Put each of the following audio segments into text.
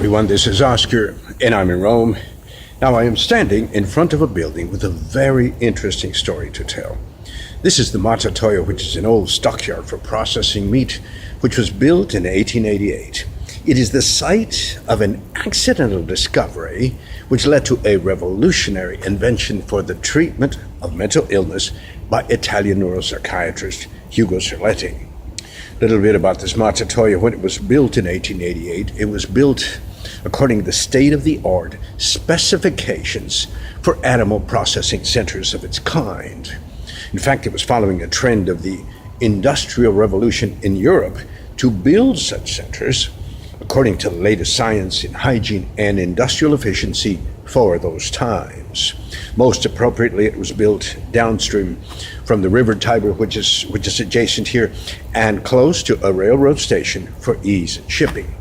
Everyone, this is Oscar, and I'm in Rome. Now I am standing in front of a building with a very interesting story to tell. This is the Mattatoio, which is an old stockyard for processing meat, which was built in 1888. It is the site of an accidental discovery which led to a revolutionary invention for the treatment of mental illness by Italian neuropsychiatrist Hugo Serletti. A little bit about this Mattatoio. When it was built in 1888, it was built according to the state-of-the-art specifications for animal processing centers of its kind. In fact, it was following a trend of the Industrial Revolution in Europe to build such centers according to the latest science in hygiene and industrial efficiency for those times. Most appropriately, it was built downstream from the River Tiber, which is adjacent here, and close to a railroad station for ease in shipping.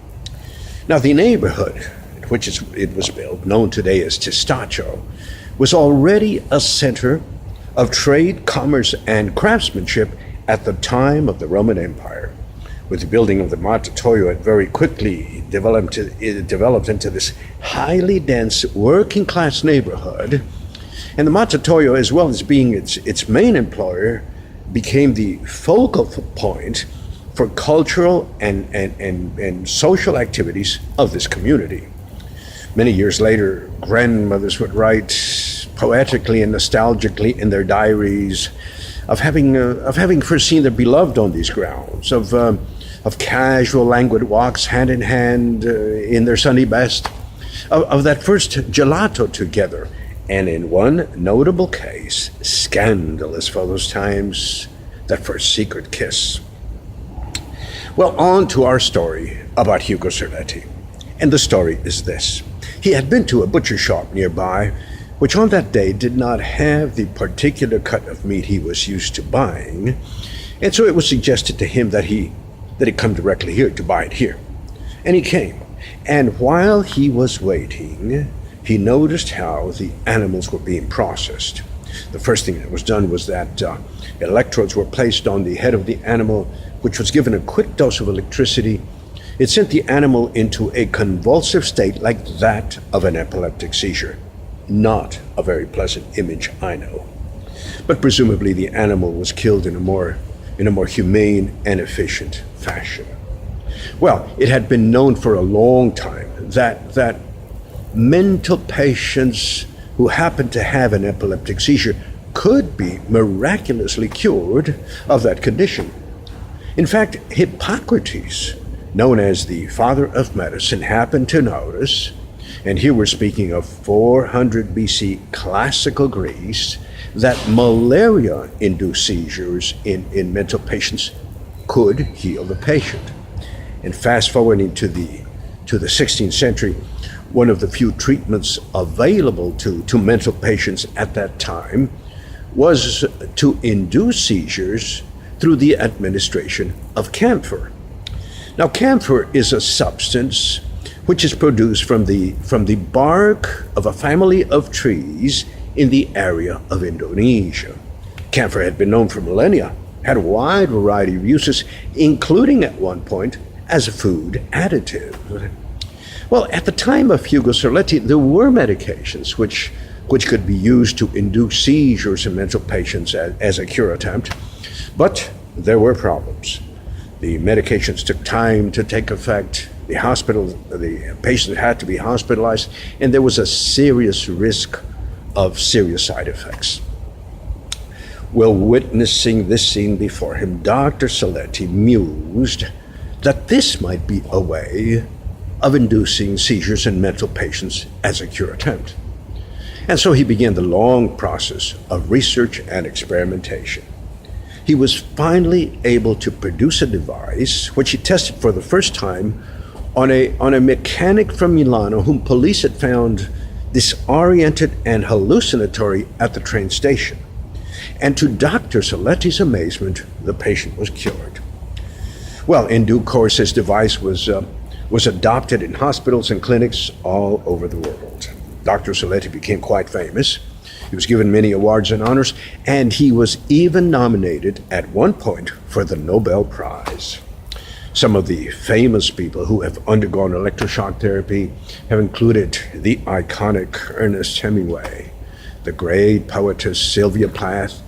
Now, the neighborhood in which it was built, known today as Testaccio, was already a center of trade, commerce, and craftsmanship at the time of the Roman Empire. With the building of the Mattatoio, it very quickly developed into this highly dense working-class neighborhood. And the Mattatoio, as well as being its main employer, became the focal point for cultural and social activities of this community. Many years later, grandmothers would write poetically and nostalgically in their diaries of having first seen their beloved on these grounds, of casual, languid walks hand in hand in their Sunday best, of that first gelato together, and in one notable case, scandalous for those times, that first secret kiss. Well, on to our story about Hugo Serletti. And the story is this. He had been to a butcher shop nearby, which on that day did not have the particular cut of meat he was used to buying, and so it was suggested to him that he come directly here to buy it here. And he came, and while he was waiting, he noticed how the animals were being processed. The first thing that was done was that electrodes were placed on the head of the animal, which was given a quick dose of electricity. It sent the animal into a convulsive state like that of an epileptic seizure. Not a very pleasant image, I know. But presumably the animal was killed in a more humane and efficient fashion. Well, it had been known for a long time that mental patients who happened to have an epileptic seizure could be miraculously cured of that condition. In fact, Hippocrates, known as the father of medicine, happened to notice, and here we're speaking of 400 BC classical Greece, that malaria-induced seizures in mental patients could heal the patient. And fast forwarding to the 16th century, one of the few treatments available to mental patients at that time was to induce seizures through the administration of camphor. Now, camphor is a substance which is produced from the bark of a family of trees in the area of Indonesia. Camphor had been known for millennia, had a wide variety of uses, including at one point as a food additive. Well, at the time of Hugo Serletti, there were medications which could be used to induce seizures in mental patients as a cure attempt, but there were problems. The medications took time to take effect. The patient had to be hospitalized, and there was a serious risk of serious side effects. Well, witnessing this scene before him, Dr. Serletti mused that this might be a way of inducing seizures in mental patients as a cure attempt. And so he began the long process of research and experimentation. He was finally able to produce a device which he tested for the first time on a mechanic from Milano whom police had found disoriented and hallucinatory at the train station. And to Dr. Serletti's amazement, the patient was cured. Well, in due course, his device was adopted in hospitals and clinics all over the world. Dr. Serletti became quite famous. He was given many awards and honors, and he was even nominated at one point for the Nobel Prize. Some of the famous people who have undergone electroshock therapy have included the iconic Ernest Hemingway, the great poetess Sylvia Plath,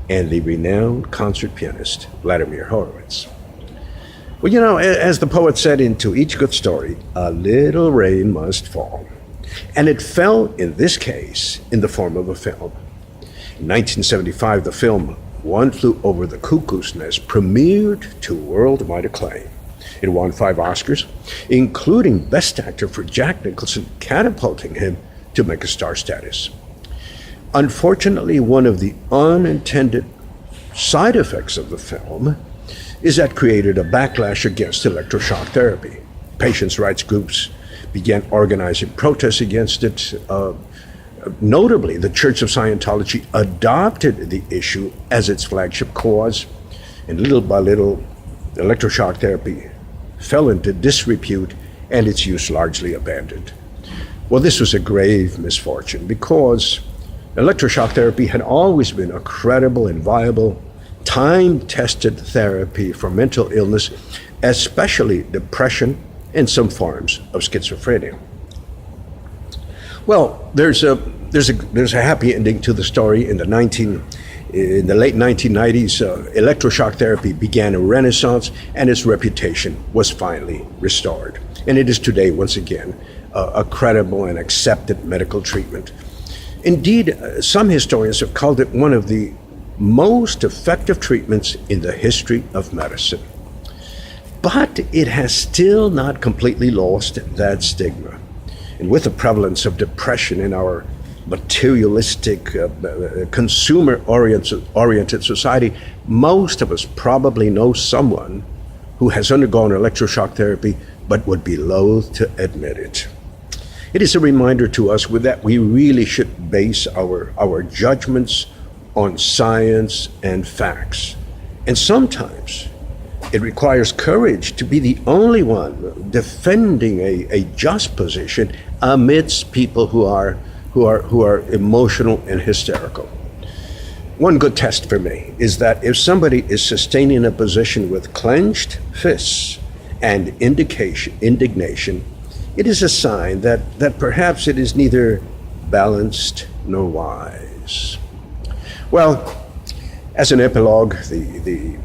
and the renowned concert pianist Vladimir Horowitz. Well, you know, as the poet said, into each good story, a little rain must fall. And it fell, in this case, in the form of a film. In 1975, the film One Flew Over the Cuckoo's Nest premiered to worldwide acclaim. It won 5 Oscars, including Best Actor for Jack Nicholson, catapulting him to megastar status. Unfortunately, one of the unintended side effects of the film is that created a backlash against electroshock therapy. Patients' rights groups began organizing protests against it. Notably, the Church of Scientology adopted the issue as its flagship cause, and little by little, electroshock therapy fell into disrepute and its use largely abandoned. Well, this was a grave misfortune because electroshock therapy had always been a credible and viable, time-tested therapy for mental illness, especially depression and some forms of schizophrenia. Well, there's a happy ending to the story. In the late 1990s, electroshock therapy began a renaissance, and its reputation was finally restored. And it is today, once again, a credible and accepted medical treatment. Indeed, some historians have called it one of the most effective treatments in the history of medicine. But it has still not completely lost that stigma. And with the prevalence of depression in our materialistic, consumer-oriented society, most of us probably know someone who has undergone electroshock therapy but would be loath to admit it. It is a reminder to us that we really should base our judgments on science and facts. And sometimes it requires courage to be the only one defending a just position amidst people who are emotional and hysterical. One good test for me is that if somebody is sustaining a position with clenched fists and indignation, it is a sign that perhaps it is neither balanced nor wise. Well, as an epilogue, the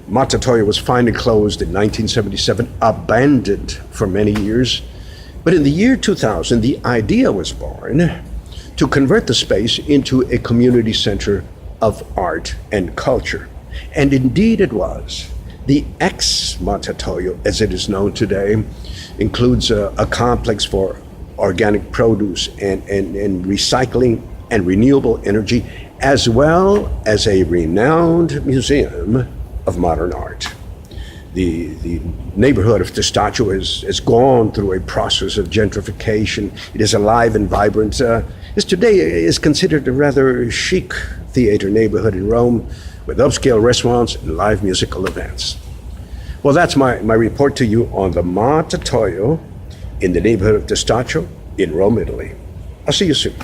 Mattatoio was finally closed in 1977, abandoned for many years. But in the year 2000, the idea was born to convert the space into a community center of art and culture. And indeed it was. The ex-Mattatoio, as it is known today, includes a complex for organic produce and recycling and renewable energy, as well as a renowned museum of modern art. The neighborhood of Testaccio has gone through a process of gentrification. It is alive and vibrant. This today is considered a rather chic theater neighborhood in Rome with upscale restaurants and live musical events. Well, that's my report to you on the Mattatoio in the neighborhood of Testaccio in Rome, Italy. I'll see you soon.